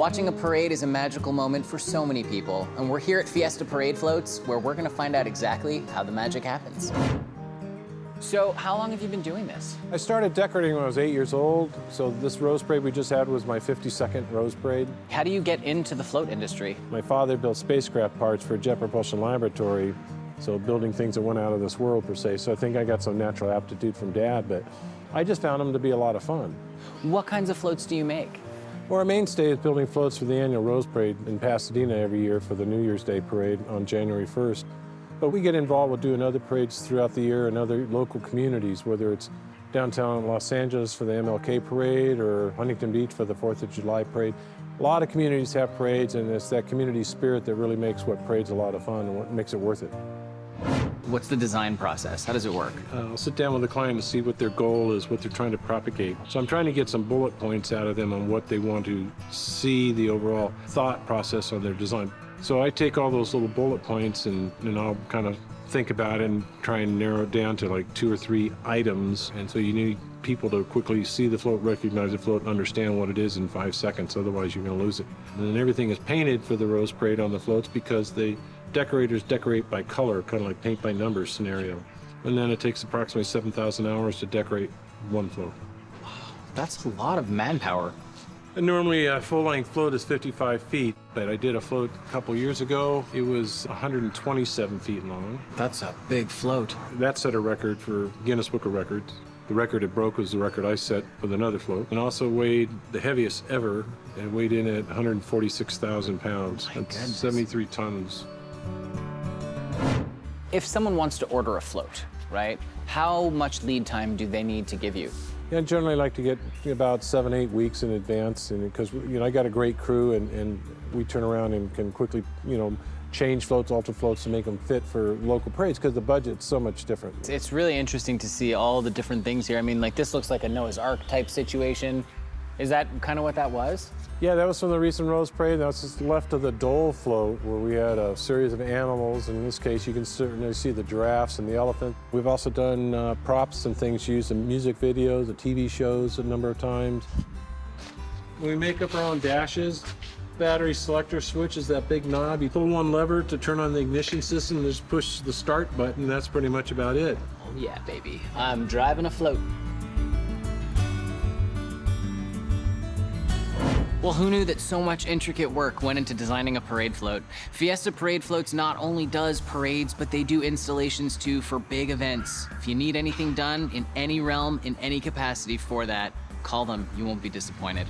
Watching a parade is a magical moment for so many people, and we're here at Fiesta Parade Floats, where we're gonna find out exactly how the magic happens. So, how long have you been doing this? I started decorating when I was 8 years old, so this rose parade we just had was my 52nd rose parade. How do you get into the float industry? My father built spacecraft parts for a Jet Propulsion Laboratory, so building things that went out of this world, per se. So I think I got some natural aptitude from Dad, but I just found them to be a lot of fun. What kinds of floats do you make? Well, our mainstay is building floats for the annual Rose Parade in Pasadena every year for the New Year's Day parade on January 1st. But we get involved with doing other parades throughout the year in other local communities, whether it's downtown Los Angeles for the MLK parade or Huntington Beach for the 4th of July parade. A lot of communities have parades, and it's that community spirit that really makes what parade's a lot of fun and what makes it worth it. What's the design process? How does it work? I'll sit down with the client to see what their goal is, what they're trying to propagate. So I'm trying to get some bullet points out of them on what they want to see, the overall thought process on their design. So I take all those little bullet points and I'll kind of think about it and try and narrow it down to like 2 or 3 items. And so you need people to quickly see the float, recognize the float, and understand what it is in 5 seconds, otherwise you're going to lose it. And then everything is painted for the Rose Parade on the floats because the decorators decorate by color, kind of like paint by numbers scenario. And then it takes approximately 7,000 hours to decorate one float. That's a lot of manpower. And normally a full-length float is 55 feet, but I did a float a couple years ago. It was 127 feet long. That's a big float. That set a record for Guinness Book of Records. The record it broke was the record I set with another float, and also weighed the heaviest ever, and weighed in at 146,000 pounds. My That's goodness. 73 tons. If someone wants to order a float, right, how much lead time do they need to give you? Yeah, I generally like to get about 7, 8 weeks in advance, and because I got a great crew, and we turn around and can quickly change floats, alter floats to make them fit for local parades because the budget's so much different. It's really interesting to see all the different things here. I mean, like, this looks like a Noah's Ark type situation. Is that kind of what that was? Yeah, that was from the recent Rose Parade. That was just left of the Dole float, where we had a series of animals. In this case, you can certainly see the giraffes and the elephant. We've also done props and things used in music videos, and TV shows a number of times. We make up our own dashes. Battery selector switch is that big knob. You pull one lever to turn on the ignition system, and just push the start button. That's pretty much about it. Oh yeah, baby. I'm driving a float. Well, who knew that so much intricate work went into designing a parade float? Fiesta Parade Floats not only does parades, but they do installations too for big events. If you need anything done in any realm, in any capacity for that, call them. You won't be disappointed.